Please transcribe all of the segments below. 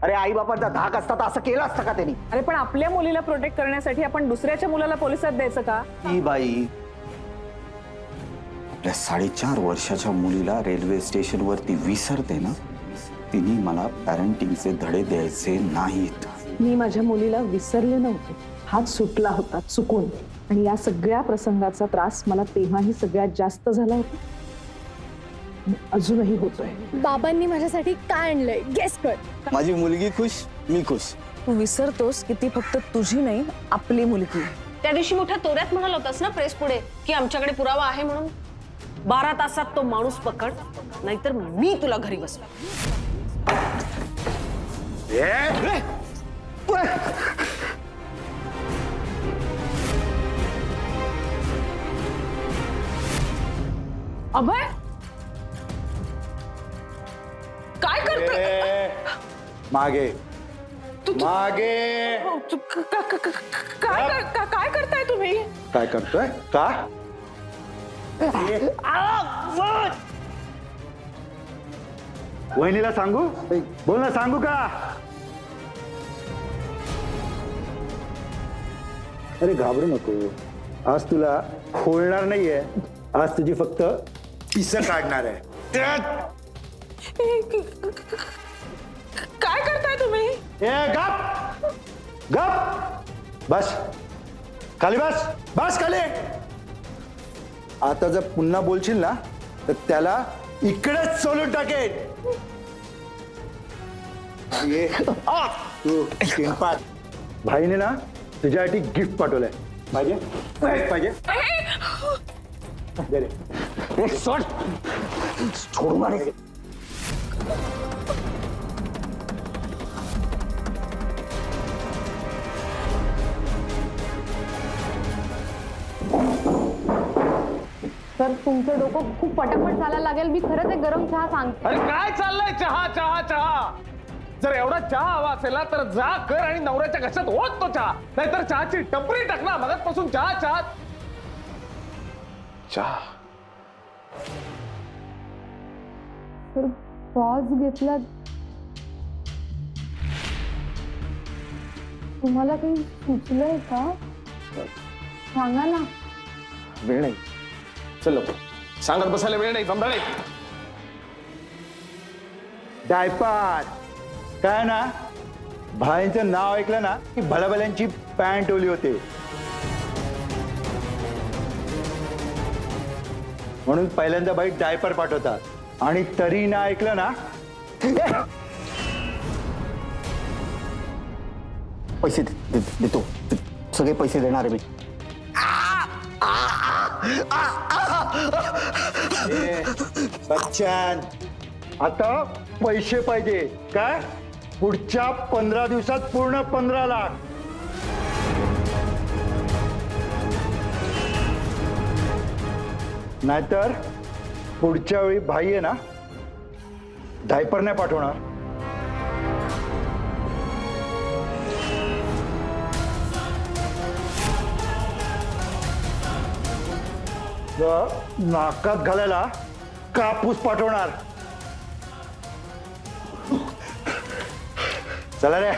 अरे आई बापांचा धाक असता तर असं केलं असतं का त्यांनी? अरे पण आपल्या मुलीला प्रोटेक्ट करण्यासाठी आपण दुसऱ्याच्या मुलाला पोलिसात द्यायचं का? ही बाई आपल्या 4.5 वर्षाच्या मुलीला रेल्वे स्टेशनवरती विसरते ना, तिने मला पॅरेंटिंगचे धडे द्यायचे नाहीत. मी माझ्या मुलीला विसरले नव्हते, हात सुटला होता चुकून. आणि या सगळ्या प्रसंगाचा त्रास मला तेव्हाही सगळ्यात जास्त झाला होता, अजूनही होतोय. बाबांनी माझ्यासाठी काय आणलंय गेस कर. माझी मुलगी खुश, मी खुश. तू विसरतोस की ती फक्त तुझी नाही, आपली मुलगी. त्या दिवशी मोठ्या तोऱ्यात म्हणाला होतास ना प्रेस पुढे की आमच्याकडे पुरावा आहे म्हणून. 12 तासात तो माणूस पकड, नाहीतर मी तुला घरी बसवा. अभय काय करतोय? मागे मागे काय करताय तुम्ही? काय करतोय का? वहिनीला सांगू? बोल ना, सांगू का? अरे घाबरू नको, आज तुला खोलणार नाहीये, आज तुझी फक्त पिसं काढणार आहे. काय करताय तुम्ही? ए गप गप, बस खाली, बस बस खाली. आता जर पुन्हा बोलशील ना तर त्याला इकडेच सोलून टाकेल. ये तू शिंपाट. भाईने ना तुझ्यासाठी गिफ्ट पाठवलंय. पाहिजे पाहिजे दे रे. ए, सोड, सोडू मारे. तर तुमचं डोकं खूप पटापट चालायला लागेल. मी खरंच एक गरम चहा सांगते. अरे काय चाललंय? चहा चहा चहा. जर एवढा चहा हवा असेल ना तर जा कर आणि नवऱ्याच्या घशात होत तो चहा, नाहीतर चहाची टपरी टाक ना. मगाचपासून चहा चहा चहा. तर पॉज घेतला. तुम्हाला काही सुचलंय का? सांगा ना. वेळ नाही, चल सांगत बसायला वेळ नाही. जमदाडे डायपर काय ना, भाईंचं नाव ऐकलं ना की भल्याभल्यांची पॅन्ट ओली होते. म्हणून पहिल्यांदा बाई डायपर पाठवतात आणि तरी ना ऐकलं ना. पैसे देतो, सगळे पैसे देणार आहे मी. बच्चन, आता पैसे पाहिजे काय? पुढच्या 15 दिवसात पूर्ण 15 लाख. नाहीतर पुढच्या वेळी भाई आहे ना डायपर नाही पाठवणार. नाकात घालायला कापूस पाठवणार. चला रे.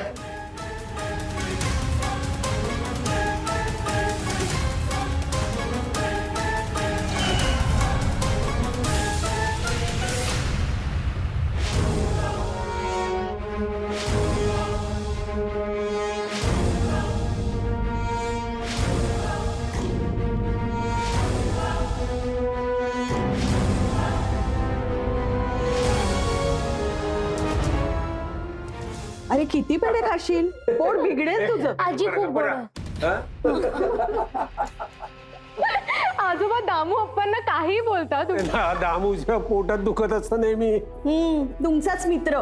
अरे किती पेढे खाशील? पोट बिघडेल तुझं. आजी खूप गोड आहे. आजोबा दामू अप्पांना काही बोलता तुम्ही. दामूच्या पोटात दुखत असतं नेहमी. तुमचाच मित्र.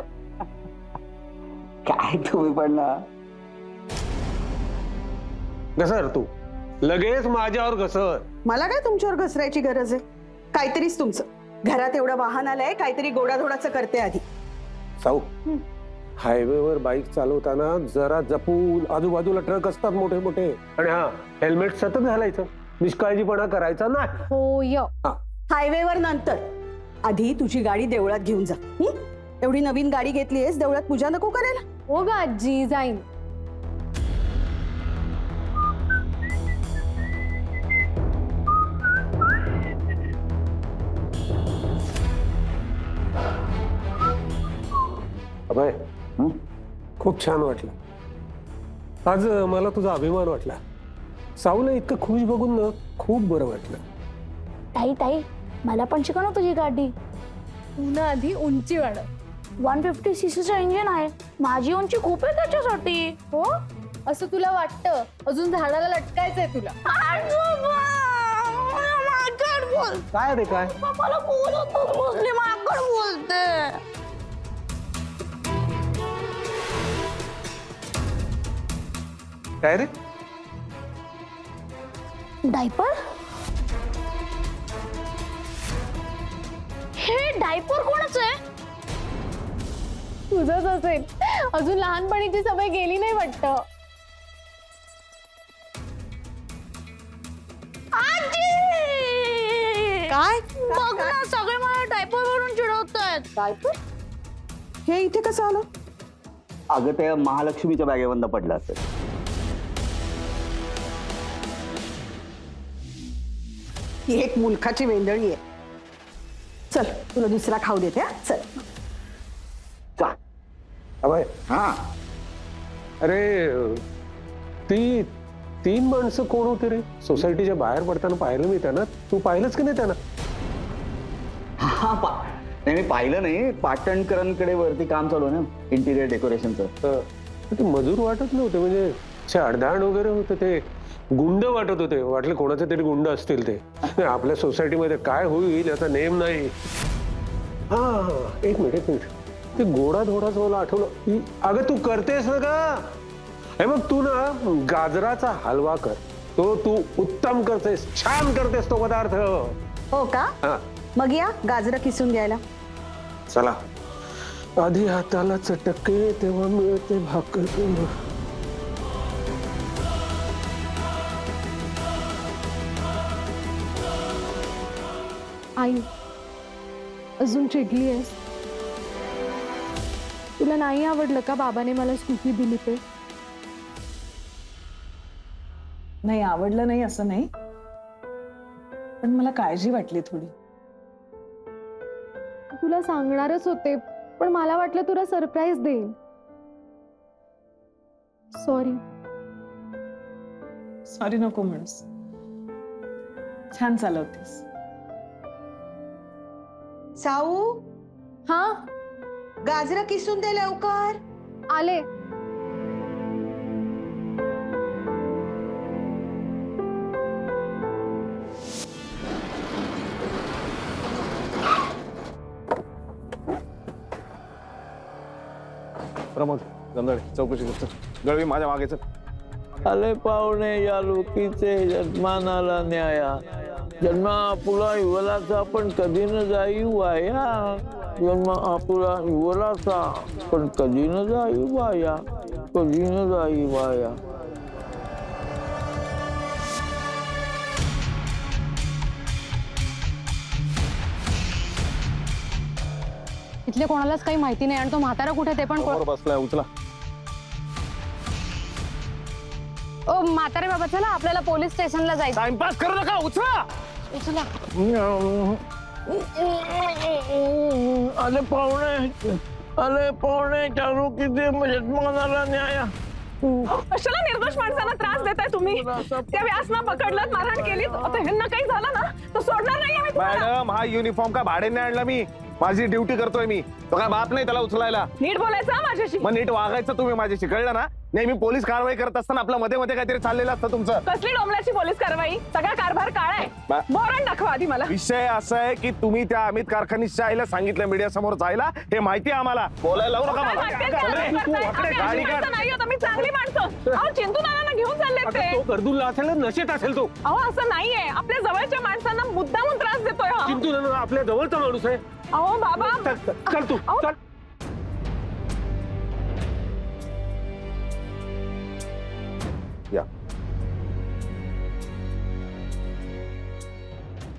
काय तुम्ही पण ना. घसर तू लगेच माझ्यावर घसर. मला काय तुमच्यावर घसरायची गरज आहे? काहीतरीच तुमचं. घरात एवढं वाहन आलंय, काहीतरी गोडाधोडाचं करते आधी. साऊ, हायवेवर बाईक चालवताना जरा जपून. आजूबाजूला ट्रक असतात मोठे मोठे. आणि हा, हेल्मेट सतत घालायचं, निष्काळजीपणा करायचा नाही. होय. हायवेवर नंतर, आधी तुझी गाडी देवळात घेऊन जा. एवढी नवीन गाडी घेतलीयस, देवळात पूजा नको करायला? हो ग आजी, जाईन. अभय हं? खूप छान वाटलं आज. मला तुझा अभिमान वाटला. साऊला इतकं खुश बघून ना खूप बरं वाटलं. ताई ताई मला पण शिकव ना तुझी गाडी. पुन्हा आधी उंची वाढ. 150 सीसीचं इंजिन आहे. माझी उंची खूप आहे त्याच्यासाठी. हो, असं तुला वाटतं? अजून झाडाला लटकायचंय तुला. काय रे काय? मला बोलत मुस्लिम आकड बोलते. काय रे? डायपर? हे डायपर कोणाचं आहे? तुझंच असेल. अजून लहानपणीची सवय गेली नाही वाटतं. काय बघ ना, सगळे मला डायपर वरून चिडवतायत. डायपर हे इथे कसं आलं? अगं ते महालक्ष्मीच्या बॅगेबंद पडलं असेल. ही एक मुलखाची वेंदळी आहे. चल तुला दुसरा खाऊ देते हा. चल. चा. अभय हा, अरे ती 3 माणसं कोण होते रे? सोसायटीच्या बाहेर पडताना पाहिलं मी त्यांना. तू पाहिलंच की नाही त्यांना? नाही मी पाहिलं नाही. पाटणकरांकडे वरती काम चालू आहे ना इंटिरियर डेकोरेशनचं. ते मजूर वाटत नव्हते, म्हणजे असे अडधाण वगैरे होते. ते गुंड वाटत होते. वाटले कोणाचे तरी गुंड असतील ते. आपल्या सोसायटीमध्ये काय होईल याचा नेम नाही. हा एक मिनिट. ते गोडा धोडाच मला आठवलं. अगं तू करतेस ना का? हे मग तू ना गाजराचा हलवा कर. तो तू उत्तम करतेस, छान करतेस तो पदार्थ. हो का? हा मग या गाजरं किसून घ्यायला. चला. आधी हाताला चटके तेव्हा मिळते भाकर. आई, अजून चिडली आहेस? तुला नाही आवडलं का बाबाने मला स्कूटी दिली ते? नाही आवडलं नाही असं नाही, पण मला काळजी वाटली थोडी. तुला सांगणारच होते, पण मला वाटलं तुला सरप्राईज देईन. सॉरी. सॉरी नको म्हणूस. छान चालवतेस. साऊ, हा, गाजरं किसून दे लवकर. आले. प्रमोद जमदाडे चौकशी करतो. गळवी माझ्या मागे चल. आले पाहुणे या लोकीचे यजमानाला न्याया. जन्म आपुला युवलाचा पण कधी न जाई वाया. जन्म आपुला युवलाचा पण कधी न जाई वाया. कधी न जाई वाया. इथले कोणालाच काही माहिती नाही आणि तो म्हातारा कुठे ते पण समोर बसलाय, उचला. ओ म्हातारे बाबा, चला आपल्याला पोलीस स्टेशनला जायचं. टाइमपास करू नका, उचला. चला. आले पाहुणे. आले पाहुणे त्या लोकीचे यजमानाला न्याया. कशाला निर्दोष माणसांना त्रास देताय तुम्ही? त्या व्यासना पकडलं, मारहाण केली. आता ह्यांना काही झालं ना तर सोडणार नाही आम्ही तुम्हाला. मॅडम, हा युनिफॉर्म का भाड्याने आणला मी? माझी ड्युटी करतोय मी. तो काय बाप नाही त्याला उचलायला. नीट बोलायचं हा माझ्याशी. मग नीट वागायचं तुम्ही माझ्याशी, कळलं ना? नेहमी पोलीस कारवाई करत असताना आपल्या मध्ये मध्ये काहीतरी चाललेलं असतं तुमचं. कसली डोंबल्याची पोलीस कारवाई? सगळा कारभार काळा आहे. वॉरंट दाखवा आधी मला. विषय असा आहे की तुम्ही त्या अमित कारखानीच्या आईला सांगितलं मीडिया समोर जायला. हे माहिती आहे आम्हाला. बोलायला लावू नका काय मला. वाटतेल ते चल रे, आम्ही तू करताय. वाकडे आम्ही गाडी अशी काढ. माणसं नाही आहोत, आम्ही चांगली माणसं. अहो चिंतू नानांना घेऊन चाललेत ते. तो गर्दूला असेल ना, नशेत असेल तो. अहो असं नाहीये. आपल्या जवळच्या माणसांना मुद्दामून त्रास देतोय हा. चिंतू ना, आपल्या जवळचा माणूस आहे. अहो बाबा, चल तू अहो. चल.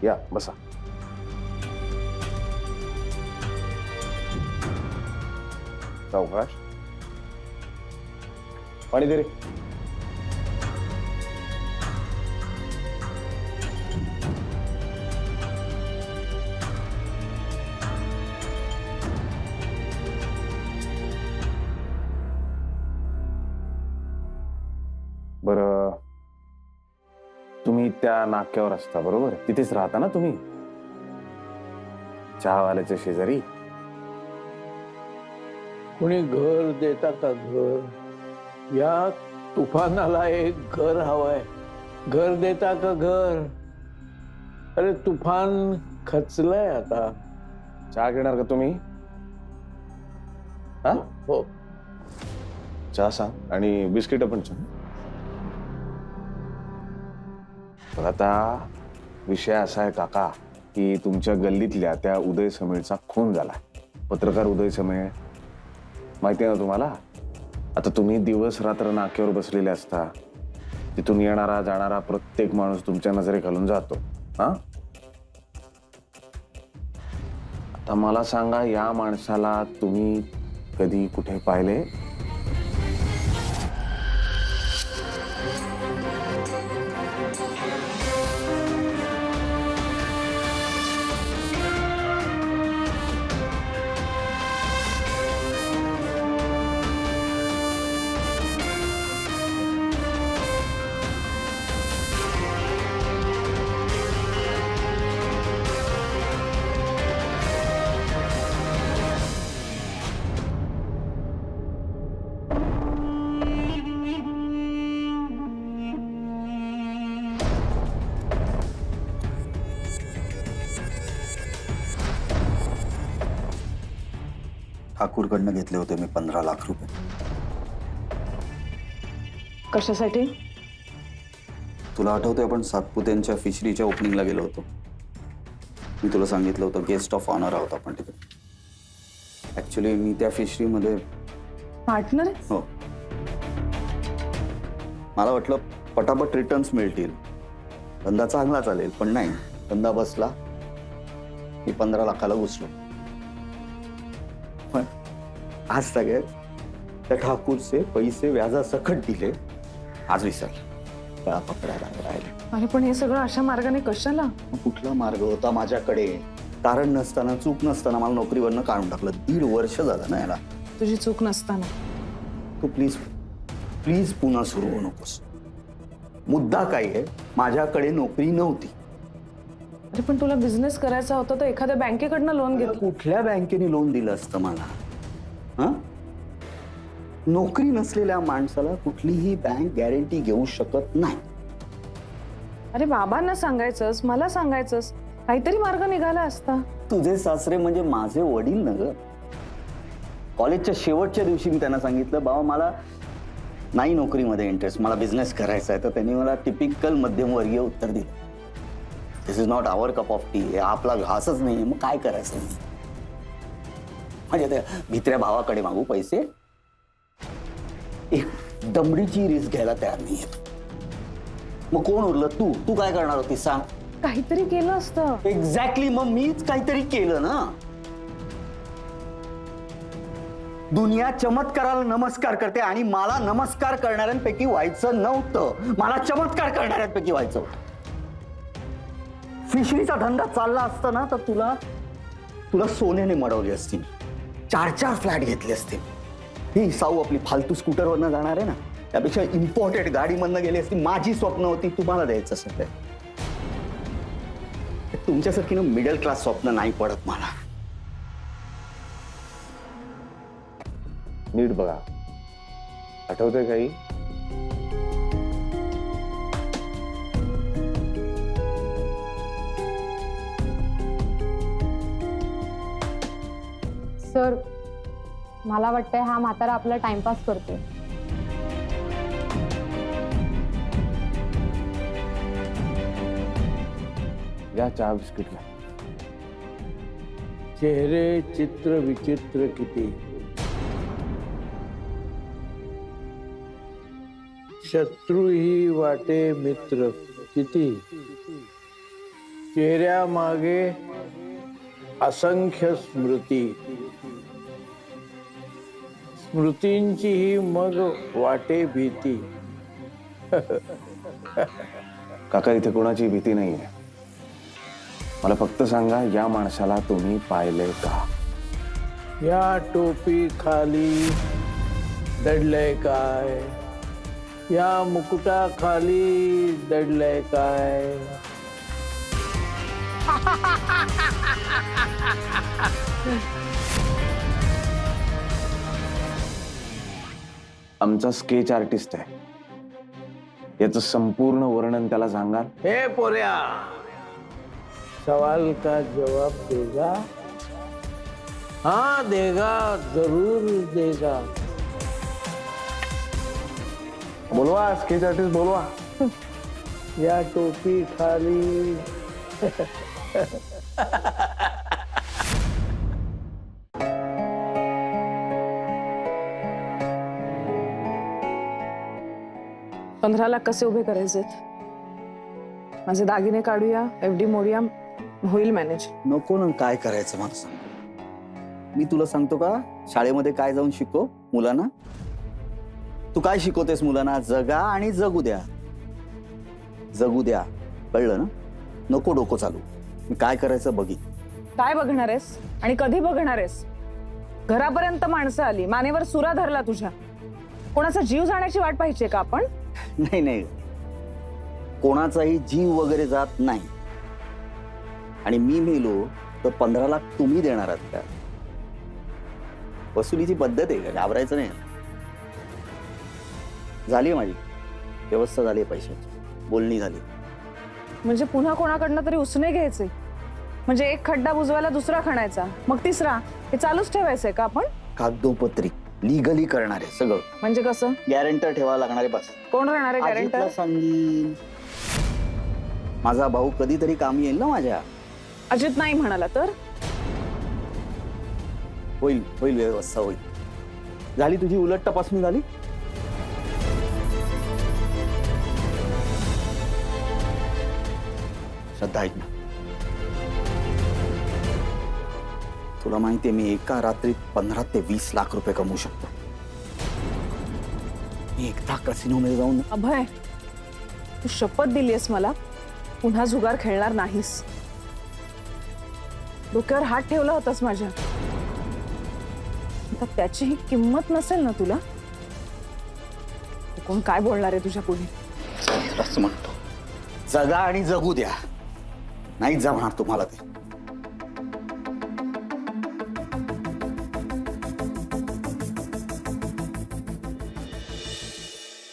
या बसा. सावकाश. पाणी दे रे. बरं, तुम्ही त्या नाक्यावर असता बरोबर? तिथेच राहता ना तुम्ही, चहावाल्याच्या शेजारी? कोणी घर देता का घर? या तुफानाला एक घर हवंय. घर देता का घर? अरे तुफान खचलंय आता. चहा घेणार का तुम्ही? हा, हो. चहा सांग आणि बिस्किट पण सांग. पण आता विषय असा आहे काका की तुमच्या गल्लीतल्या त्या उदय समेळचा खून झाला. पत्रकार उदय समेळ माहिती आहे ना तुम्हाला? आता तुम्ही दिवस रात्र नाक्यावर बसलेले असता, तिथून येणारा जाणारा प्रत्येक माणूस तुमच्या नजरे घालून जातो. हा, आता मला सांगा, या माणसाला तुम्ही कधी कुठे पाहिले? ठाकूरकडनं घेतले होते मी 15 लाख रुपये. कशासाठी? तुला आठवतंय आपण सातपुतेंच्या फिशरीच्या ओपनिंगला गेलो होतो. मी तुला सांगितलं होतं गेस्ट ऑफ ऑनर आहोत आपण तिथे. ऍक्च्युली मी त्या फिशरीमध्ये पार्टनर आहे? हो. मला वाटलं पटापट रिटर्न्स मिळतील, धंदा चांगला चालेल, पण नाही. धंदा बसला, मी 15 लाखाला घुसलो. पण आज सगळे त्या ठाकूरचे पैसे व्याजासकट दिले. आज विसरले, त्याला पकडायला राहिले. अरे पण हे सगळं अशा मार्गाने कशाला? कुठला मार्ग होता माझ्याकडे? कारण नसताना, चूक नसताना मला नोकरीवरनं काढून टाकलं. 1.5 वर्ष झालं ना याला. तुझी चूक नसताना. तू प्लीज प्लीज पुन्हा सुरू होऊ नकोस. मुद्दा काय आहे, माझ्याकडे नोकरी नव्हती. अरे पण तुला बिझनेस करायचा होता तर एखाद्या बँकेकडनं लोन घेतलं. कुठल्या बँकेने लोन दिलं असतं मला? हा, नोकरी नसलेल्या माणसाला कुठलीही बँक गॅरंटी घेऊ शकत नाही. अरे बाबांना सांगायचंस, मला सांगायचंस, काहीतरी मार्ग निघाला असता. तुझे सासरे म्हणजे माझे वडील ना ग. कॉलेजच्या शेवटच्या दिवशी मी त्यांना सांगितलं, बाबा मला नाही नोकरीमध्ये इंटरेस्ट, मला बिझनेस करायचा आहे. तर त्यांनी मला टिपिकल मध्यमवर्गीय उत्तर दिलं, this is not our cup of tea. हे आपला घासच नाही. मग काय करायचं? म्हणजे त्या भित्र्या भावाकडे मागू पैसे? एक दमडीची रिस्क घ्यायला तयार नाही येत. मग कोण उरलं? तू तू काय करणार होती सांग? काहीतरी केलं असतं. एक्झॅक्टली. मग मीच काहीतरी केलं ना. दुनिया चमत्काराला नमस्कार करते आणि मला नमस्कार करणाऱ्यांपैकी व्हायचं नव्हतं. मला चमत्कार करणाऱ्यांपैकी व्हायचं होतं. फिशरीचा धंदा चालला असता ना तर तुला सोन्याने मडवली असती. 4 फ्लॅट घेतले असते. ही साऊ आपली फालतू स्कूटरवरनं जाणार आहे ना, त्यापेक्षा इम्पॉर्टेंट गाडीमधनं गेली असती. माझी स्वप्न होती तुम्हाला द्यायचं सगळं. तुमच्यासारखी ना मिडल क्लास स्वप्न नाही पडत मला. नीट बघा, आठवतंय काही? सर, मला वाटतंय हा म्हातारा आपला टाइमपास करतोय. या चहा बिस्किट घ्या. चेहरे चित्र विचित्र किती, शत्रू ही वाटे मित्र किती. चेहऱ्या मागे असंख्य स्मृती, स्मृतींची ही मग वाटे भीती. काका इथे कोणाची भीती नाहीये. मला फक्त सांगा, या माणसाला तुम्ही पाहिलंय का? या टोपी खाली दडलंय काय? या मुकुटाखाली दडलंय काय? आमचा स्केच आर्टिस्ट आहे. याचं संपूर्ण वर्णन त्याला सांगाल? हे पोऱ्या, सवाल का जवाब देगा? हाँ देगा, जरूर देगा. बोलवा स्केच आर्टिस्ट, बोलवा. या टोपी खाली $15 लाख कसे उभे करायचेत? माझे दागिने काढूया, FD मोडूया, होईल मॅनेज. नको ना, काय करायचं मला सांग. मी तुला सांगतो का शाळेमध्ये काय जाऊन शिकव मुलांना? तू काय शिकवतेस मुलांना? जगा आणि जगू द्या. जगू द्या, कळलं ना? नको डोकं चालू. मी काय करायचं बघी. काय बघणार आहेस आणि कधी बघणार आहेस? घरापर्यंत माणसं आली, मानेवर सुरा धरला तुझ्या. कोणाचा जीव जाण्याची वाट पाहिजे का आपण? नाही नाही, कोणाचाही जीव वगैरे जात नाही. आणि मी मेलो तर 15 लाख तुम्ही देणार आहात का? वसुलीची पद्धत आहे का? घाबरायचं नाही. झाली माझी व्यवस्था, झाली पैशाची, बोलणी झाली. म्हणजे पुन्हा कोणाकडनं तरी उसने घ्यायचे? म्हणजे एक खड्डा बुजवायला दुसरा खणायचा, मग तिसरा, हे चालूच ठेवायचंय का आपण? कागदोपत्री लिगली करणार आहे सगळं. म्हणजे कसं? गॅरंटर ठेवावं लागणार आहे. बस. कोण राहणार आहे अजितला गॅरंटर? सांगीन. माझा भाऊ कधीतरी कामी येईल ना माझ्या. अजित नाही म्हणाला तर? होईल होईल, व्यवस्था होईल. झाली तुझी उलट तपासणी झाली? श्रद्धा, ऐक ना. तुला माहितीये मी एका रात्रीत 15 ते 20 लाख रुपये कमवू शकतो. मी एकदा कसिनो मध्ये जाऊन अभय, तू शपथ दिलीस मला, पुन्हा जुगार खेळणार नाहीस. डोक्यावर हात ठेवला होतास माझ्या. आता त्याची ही किंमत नसेल ना तुला? कोण काय बोलणार आहे तुझ्या पुढे? खरंच म्हणतो, जगा आणि जगू द्या. नाही जमणार तुम्हाला ते.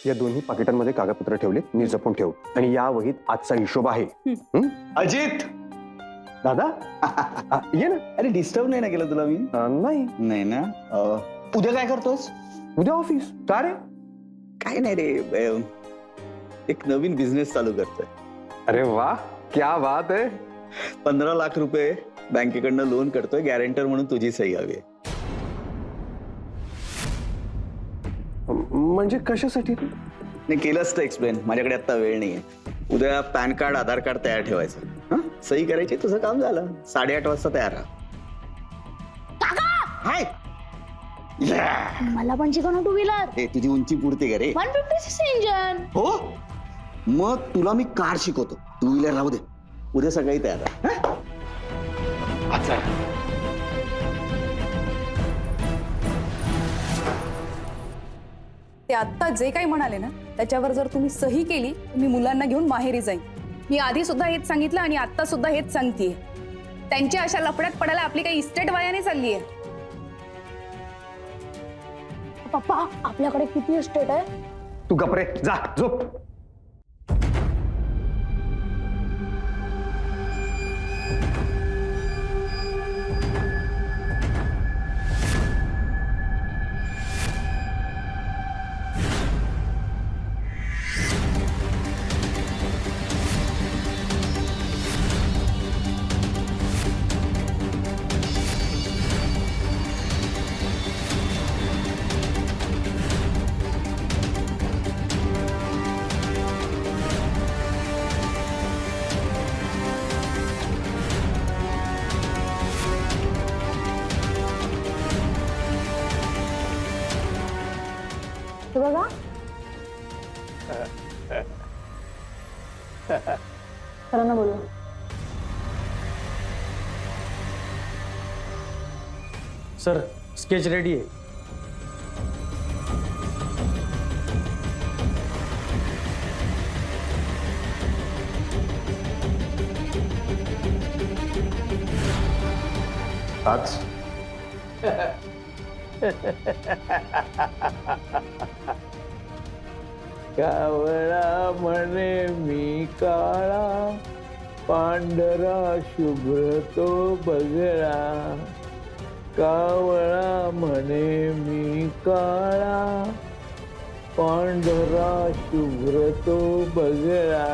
या दोन्ही पाकिटांमध्ये कागदपत्र ठेवले, मी जपून ठेव. आणि या वहीत आजचा हिशोब आहे. अजित दादा ये ना. अरे डिस्टर्ब नाही ना केलं तुला मी? नाही, नाही ना. उद्या काय करतोस? उद्या ऑफिस. का रे? काय नाही रे, एक नवीन बिझनेस चालू करतोय. अरे वा, क्या बात आहे. 15 लाख रुपये बँकेकडनं लोन करतोय. गॅरंटर म्हणून तुझी सही हवी आहे. म्हणजे कशासाठी? नाही केलंच तर एक्सप्लेन. माझ्याकडे आता वेळ नाहीये. उद्या पॅन कार्ड, आधार कार्ड तयार ठेवायचं. हं? सही करायची, तुझं काम झालं. 8:30 वाजता तयार राहा. हाय. मला पण शिकवणार टू व्हीलर. ए, तुझी उंची पुरते का रे? 156 इंजन. हो, मग तुला मी कार शिकवतो. टू व्हीलर राहू दे. उद्या सकाळी तयार राहा. हं? अच्छा. ते आत्ता जे काही म्हणाले ना, त्याच्यावर जर तुम्ही सही केली तर मी मुलांना घेऊन माहेरी जाईन. मी आधी सुद्धा हेच सांगितलं आणि आता सुद्धा हेच सांगतेय. त्यांच्या अशा लफड्यात पडायला आपली काही इस्टेट वायाने चालली आहे. पप्पा, आपल्याकडे किती इस्टेट आहे? तू गपरे, जा झोप. बघा. सरांना बोलवा. सर स्केच रेडी आहे. आज कावळा म्हणे मी काळा, पांढरा शुभ्र तो बगळा. कावळा म्हणे मी काळा, पांढरा शुभ्र तो बगळा.